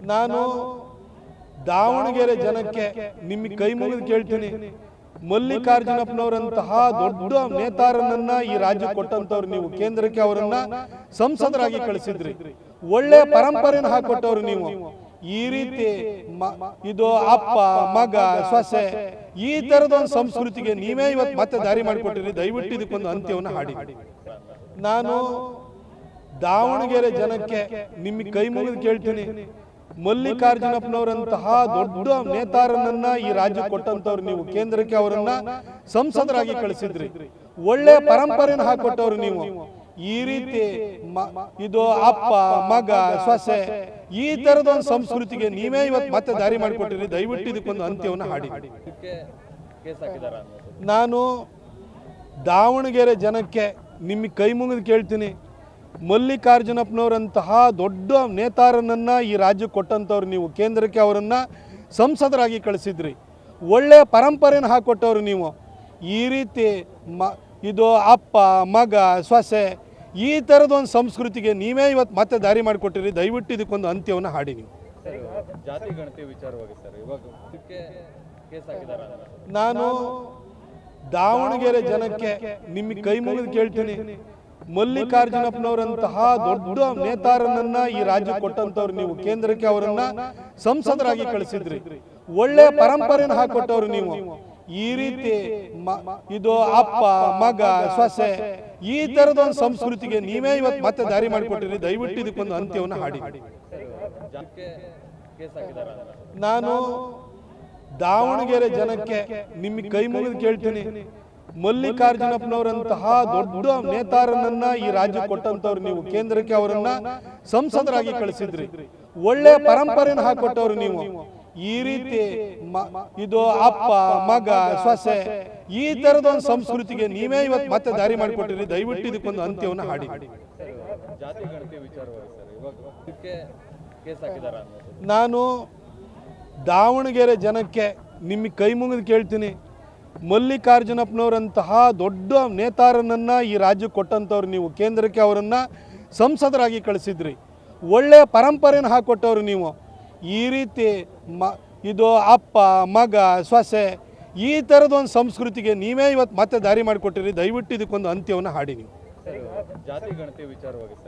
ನಾನು ದಾವಣಗೆರೆ ಜನಕ್ಕೆ ನಿಮ್ಮ ಕೈ ಮುಗಿದು ಕೇಳ್ತೀನಿ. ಮಲ್ಲಿಕಾರ್ಜುನಪ್ಪನವರಂತಹ ದೊಡ್ಡ ನೇತಾರನನ್ನ ಈ ರಾಜ್ಯ ಕೊಟ್ಟಂತವ್ರು ನೀವು. ಕೇಂದ್ರಕ್ಕೆ ಅವರನ್ನ ಸಂಸದರಾಗಿ ಕಳಿಸಿದ್ರಿ. ಒಳ್ಳೆ ಪರಂಪರೆನ ಹಾಕೊಟ್ಟವ್ರು ನೀವು. ಈ ರೀತಿ ಇದು ಅಪ್ಪ ಮಗ ಸೊಸೆ ಈ ತರದ ಒಂದು ಸಂಸ್ಕೃತಿಗೆ ನೀವೇ ಇವತ್ತು ಮತ್ತೆ ದಾರಿ ಮಾಡಿಕೊಟ್ಟಿರಿ. ದಯವಿಟ್ಟು ಇದಕ್ಕೊಂದು ಅಂತ್ಯವನ್ನು ಹಾಡಿ. ನಾನು ದಾವಣಗೆರೆ ಜನಕ್ಕೆ ನಿಮ್ಮ ಕೈ ಮುಗಿದು ಕೇಳ್ತೀನಿ. ಮಲ್ಲಿಕಾರ್ಜುನಪ್ಪನವರಂತಹ ದೊಡ್ಡ ನೇತಾರನನ್ನ ಈ ರಾಜ್ಯ ಕೊಟ್ಟಂತವ್ರು ನೀವು. ಕೇಂದ್ರಕ್ಕೆ ಅವರನ್ನ ಸಂಸದರಾಗಿ ಕಳಿಸಿದ್ರಿ. ಒಳ್ಳೆ ಪರಂಪರೆನ ಹಾಕೊಟ್ಟವ್ರು ನೀವು. ಈ ರೀತಿ ಇದು ಅಪ್ಪ ಮಗ ಸೊಸೆ ಈ ತರದ ಒಂದು ಸಂಸ್ಕೃತಿಗೆ ನೀವೇ ಇವತ್ತು ಮತ್ತೆ ದಾರಿ ಮಾಡಿಕೊಟ್ಟಿರಿ. ದಯವಿಟ್ಟು ಇದಕ್ಕೊಂದು ಅಂತ್ಯವನ್ನು ಹಾಡಿ. ನಾನು ದಾವಣಗೆರೆ ಜನಕ್ಕೆ ನಿಮ್ಮ ಕೈ ಮುಗಿದು ಕೇಳ್ತೀನಿ. ಮಲ್ಲಿಕಾರ್ಜುನಪ್ಪನವರಂತಹ ದೊಡ್ಡ ನೇತಾರನನ್ನ ಈ ರಾಜ್ಯ ಕೊಟ್ಟಂತವ್ರು ನೀವು. ಕೇಂದ್ರಕ್ಕೆ ಅವರನ್ನ ಸಂಸದರಾಗಿ ಕಳಿಸಿದ್ರಿ. ಒಳ್ಳೆ ಪರಂಪರೆನ ಹಾಕೊಟ್ಟವ್ರು ನೀವು. ಈ ರೀತಿ ಇದು ಅಪ್ಪ ಮಗ ಸೊಸೆ ಈ ಥರದ ಒಂದು ಸಂಸ್ಕೃತಿಗೆ ನೀವೇ ಇವತ್ತು ಮತ್ತೆ ದಾರಿ ಮಾಡಿಕೊಟ್ಟಿರಿ. ದಯವಿಟ್ಟು ಇದಕ್ಕೊಂದು ಅಂತ್ಯವನ್ನು ಹಾಡಿ. ನೀವು ಜಾತಿ ಗಣತಿ ವಿಚಾರವಾಗಿ ಸರ್ ಇವಾಗ ಕೇಸ್ ಹಾಕಿದಾರ. ನಾನು ದಾವಣಗೆರೆ ಜನಕ್ಕೆ ನಿಮ್ಮ ಕೈ ಮುಗಿದು ಕೇಳ್ತೀನಿ. ಮಲ್ಲಿಕಾರ್ಜುನಪ್ಪನವರಂತಹ ದೊಡ್ಡ ನೇತಾರನನ್ನ ಈ ರಾಜ್ಯ ಕೊಟ್ಟಂತವ್ರು ನೀವು. ಕೇಂದ್ರಕ್ಕೆ ಅವರನ್ನ ಸಂಸದರಾಗಿ ಕಳಿಸಿದ್ರಿ. ಒಳ್ಳೆ ಪರಂಪರೆನ ಹಾಕೊಟ್ಟವ್ರು ನೀವು. ಈ ರೀತಿ ಇದು ಅಪ್ಪ ಮಗ ಸೊಸೆ ಈ ತರದ ಒಂದು ಸಂಸ್ಕೃತಿಗೆ ನೀವೇ ಇವತ್ತು ಮತ್ತೆ ದಾರಿ ಮಾಡಿಕೊಟ್ಟಿರಿ. ದಯವಿಟ್ಟು ಇದಕ್ಕೊಂದು ಅಂತ್ಯವನ್ನು ಹಾಡಿ. ನಾನು ದಾವಣಗೆರೆ ಜನಕ್ಕೆ ನಿಮ್ಮ ಕೈ ಮುಗಿದು ಕೇಳ್ತೀನಿ. ಮಲ್ಲಿಕಾರ್ಜುನಪ್ಪನವರಂತಹ ದೊಡ್ಡ ನೇತಾರನನ್ನ ಈ ರಾಜ್ಯ ಕೊಟ್ಟಂತವ್ರು ನೀವು. ಕೇಂದ್ರಕ್ಕೆ ಅವರನ್ನ ಸಂಸದರಾಗಿ ಕಳಿಸಿದ್ರಿ. ಒಳ್ಳೆ ಪರಂಪರೆನ ಹಾಕೊಟ್ಟವ್ರು ನೀವು. ಈ ರೀತಿ ಇದು ಅಪ್ಪ ಮಗ ಸೊಸೆ ಈ ತರದ ಒಂದು ಸಂಸ್ಕೃತಿಗೆ ನೀವೇ ಇವತ್ತು ಮತ್ತೆ ದಾರಿ ಮಾಡಿಕೊಟ್ಟಿರಿ. ದಯವಿಟ್ಟು ಇದಕ್ಕೊಂದು ಅಂತ್ಯವನ್ನು ಹಾಡಿ. ಜಾತಿ ಗಣತಿ ವಿಚಾರವಾಗಿ ಸರ್ ಇವಾಗ ಕೇಸ್ ಹಾಕಿದಾರ. ನಾನು ದಾವಣಗೆರೆ ಜನಕ್ಕೆ ನಿಮ್ಮ ಕೈ ಮುಗಿದು ಕೇಳ್ತೀನಿ. ಮಲ್ಲಿಕಾರ್ಜುನಪ್ಪನವರಂತಹ ದೊಡ್ಡ ನೇತಾರನನ್ನ ಈ ರಾಜ್ಯ ಕೊಟ್ಟಂತವ್ರು ನೀವು. ಕೇಂದ್ರಕ್ಕೆ ಅವರನ್ನ ಸಂಸದರಾಗಿ ಕಳಿಸಿದ್ರಿ. ಒಳ್ಳೆ ಪರಂಪರೆನ ಹಾಕೊಟ್ಟವ್ರು ನೀವು. ಈ ರೀತಿ ಇದು ಅಪ್ಪ ಮಗ ಸೊಸೆ ಈ ಥರದ ಒಂದು ಸಂಸ್ಕೃತಿಗೆ ನೀವೇ ಇವತ್ತು ಮತ್ತೆ ದಾರಿ ಮಾಡಿಕೊಟ್ಟಿರಿ. ದಯವಿಟ್ಟು ಇದಕ್ಕೊಂದು ಅಂತ್ಯವನ್ನು ಹಾಡಿ. ನೀವು ಜಾತಿ ಗಣತಿ ವಿಚಾರವಾಗಿ ಸರ್